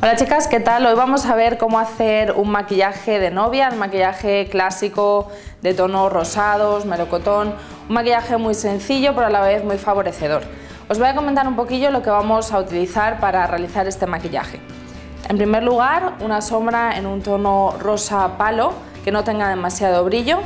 Hola chicas, ¿qué tal? Hoy vamos a ver cómo hacer un maquillaje de novia, el maquillaje clásico de tonos rosados, melocotón, un maquillaje muy sencillo pero a la vez muy favorecedor. Os voy a comentar un poquillo lo que vamos a utilizar para realizar este maquillaje. En primer lugar, una sombra en un tono rosa palo que no tenga demasiado brillo.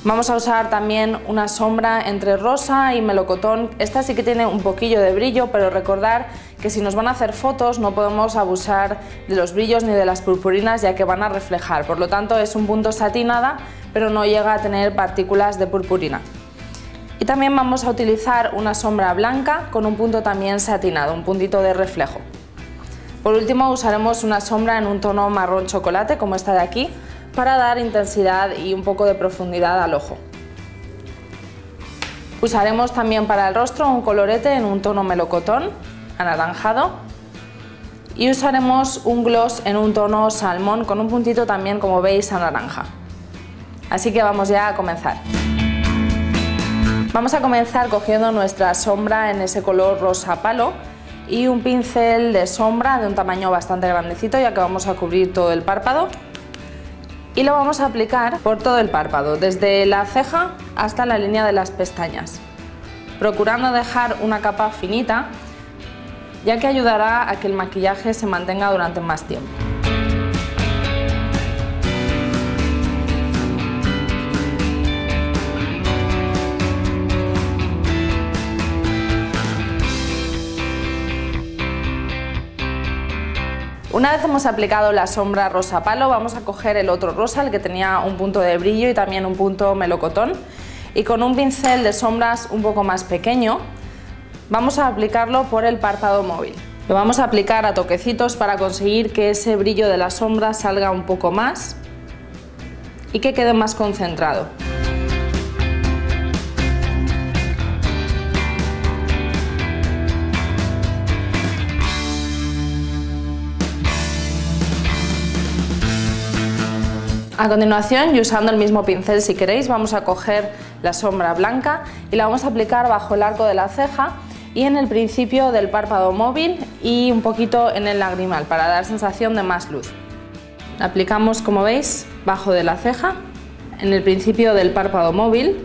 Vamos a usar también una sombra entre rosa y melocotón. Esta sí que tiene un poquillo de brillo, pero recordar que si nos van a hacer fotos no podemos abusar de los brillos ni de las purpurinas, ya que van a reflejar. Por lo tanto, es un punto satinada, pero no llega a tener partículas de purpurina. Y también vamos a utilizar una sombra blanca con un punto también satinado, un puntito de reflejo. Por último, usaremos una sombra en un tono marrón chocolate, como esta de aquí, para dar intensidad y un poco de profundidad al ojo. Usaremos también para el rostro un colorete en un tono melocotón, anaranjado, y usaremos un gloss en un tono salmón con un puntito también, como veis, a naranja. Así que vamos ya a comenzar. Vamos a comenzar cogiendo nuestra sombra en ese color rosa palo y un pincel de sombra de un tamaño bastante grandecito, ya que vamos a cubrir todo el párpado. Y lo vamos a aplicar por todo el párpado, desde la ceja hasta la línea de las pestañas, procurando dejar una capa finita, ya que ayudará a que el maquillaje se mantenga durante más tiempo. Una vez hemos aplicado la sombra rosa palo, vamos a coger el otro rosa, el que tenía un punto de brillo y también un punto melocotón, y con un pincel de sombras un poco más pequeño vamos a aplicarlo por el párpado móvil. Lo vamos a aplicar a toquecitos para conseguir que ese brillo de la sombra salga un poco más y que quede más concentrado. A continuación, y usando el mismo pincel si queréis, vamos a coger la sombra blanca y la vamos a aplicar bajo el arco de la ceja y en el principio del párpado móvil y un poquito en el lagrimal para dar sensación de más luz. La aplicamos, como veis, bajo de la ceja, en el principio del párpado móvil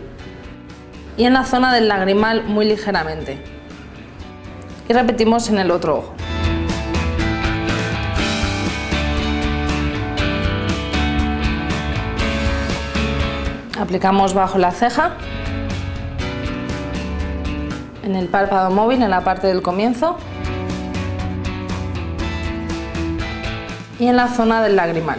y en la zona del lagrimal muy ligeramente. Y repetimos en el otro ojo. Aplicamos bajo la ceja, en el párpado móvil, en la parte del comienzo y en la zona del lagrimal.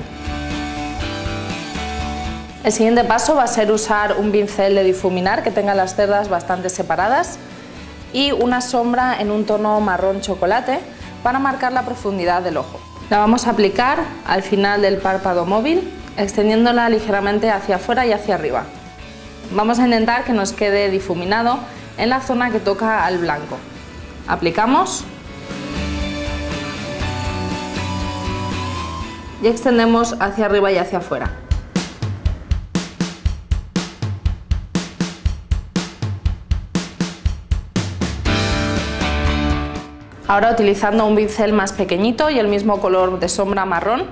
El siguiente paso va a ser usar un pincel de difuminar que tenga las cerdas bastante separadas y una sombra en un tono marrón chocolate para marcar la profundidad del ojo. La vamos a aplicar al final del párpado móvil, extendiéndola ligeramente hacia afuera y hacia arriba. Vamos a intentar que nos quede difuminado en la zona que toca al blanco. Aplicamos y extendemos hacia arriba y hacia afuera. Ahora, utilizando un pincel más pequeñito y el mismo color de sombra marrón,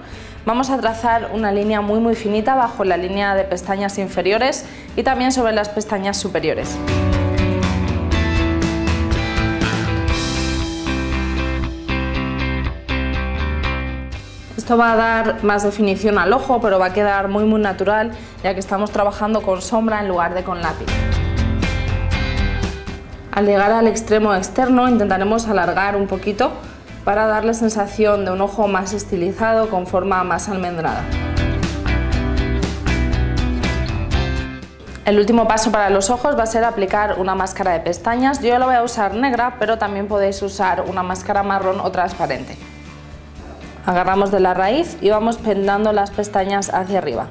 vamos a trazar una línea muy finita bajo la línea de pestañas inferiores y también sobre las pestañas superiores. Esto va a dar más definición al ojo, pero va a quedar muy natural, ya que estamos trabajando con sombra en lugar de con lápiz. Al llegar al extremo externo intentaremos alargar un poquito para darle sensación de un ojo más estilizado con forma más almendrada. El último paso para los ojos va a ser aplicar una máscara de pestañas. Yo la voy a usar negra, pero también podéis usar una máscara marrón o transparente. Agarramos de la raíz y vamos pendando las pestañas hacia arriba.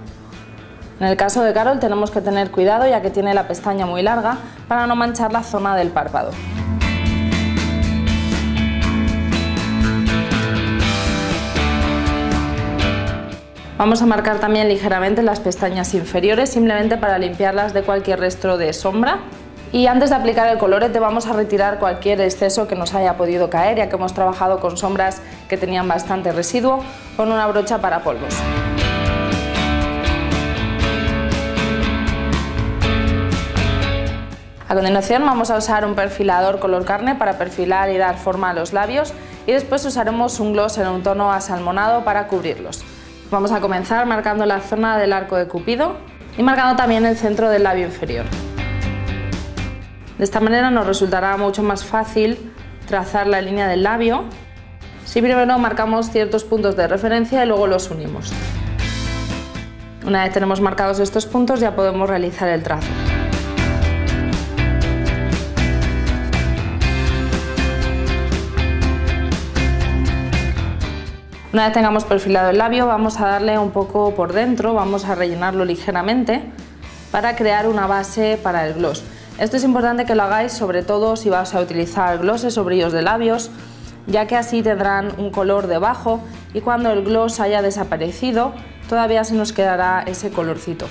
En el caso de Carol tenemos que tener cuidado, ya que tiene la pestaña muy larga, para no manchar la zona del párpado. Vamos a marcar también ligeramente las pestañas inferiores, simplemente para limpiarlas de cualquier resto de sombra. Y antes de aplicar el colorete vamos a retirar cualquier exceso que nos haya podido caer, ya que hemos trabajado con sombras que tenían bastante residuo, con una brocha para polvos. A continuación vamos a usar un perfilador color carne para perfilar y dar forma a los labios, y después usaremos un gloss en un tono asalmonado para cubrirlos. Vamos a comenzar marcando la zona del arco de Cupido y marcando también el centro del labio inferior. De esta manera nos resultará mucho más fácil trazar la línea del labio si primero marcamos ciertos puntos de referencia y luego los unimos. Una vez tenemos marcados estos puntos ya podemos realizar el trazo. Una vez tengamos perfilado el labio vamos a darle un poco por dentro, vamos a rellenarlo ligeramente para crear una base para el gloss. Esto es importante que lo hagáis sobre todo si vas a utilizar glosses o brillos de labios, ya que así tendrán un color debajo y cuando el gloss haya desaparecido todavía se nos quedará ese colorcito.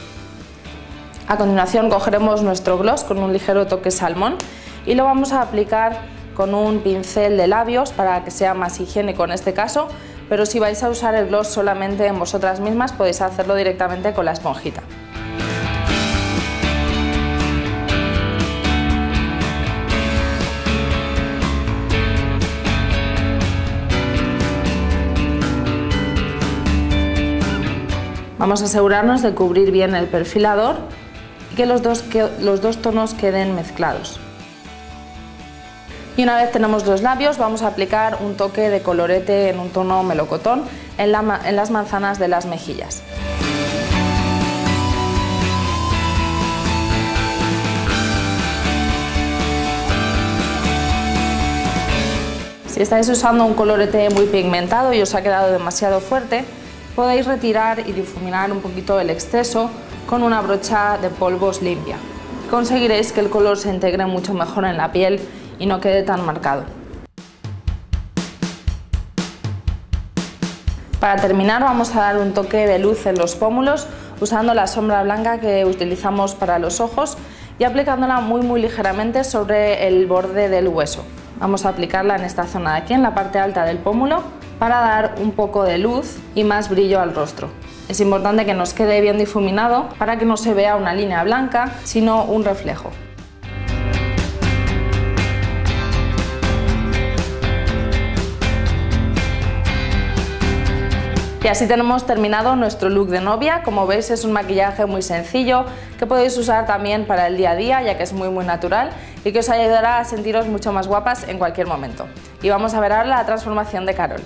A continuación cogeremos nuestro gloss con un ligero toque salmón y lo vamos a aplicar con un pincel de labios para que sea más higiénico en este caso, pero si vais a usar el gloss solamente en vosotras mismas podéis hacerlo directamente con la esponjita. Vamos a asegurarnos de cubrir bien el perfilador y que los dos tonos queden mezclados. Y una vez tenemos los labios vamos a aplicar un toque de colorete en un tono melocotón en las manzanas de las mejillas. Si estáis usando un colorete muy pigmentado y os ha quedado demasiado fuerte, podéis retirar y difuminar un poquito el exceso con una brocha de polvos limpia. Conseguiréis que el color se integre mucho mejor en la piel y no quede tan marcado. Para terminar vamos a dar un toque de luz en los pómulos usando la sombra blanca que utilizamos para los ojos y aplicándola muy ligeramente sobre el borde del hueso. Vamos a aplicarla en esta zona de aquí, en la parte alta del pómulo, para dar un poco de luz y más brillo al rostro. Es importante que nos quede bien difuminado para que no se vea una línea blanca, sino un reflejo. Y así tenemos terminado nuestro look de novia. Como veis es un maquillaje muy sencillo que podéis usar también para el día a día, ya que es muy natural y que os ayudará a sentiros mucho más guapas en cualquier momento. Y vamos a ver ahora la transformación de Carol.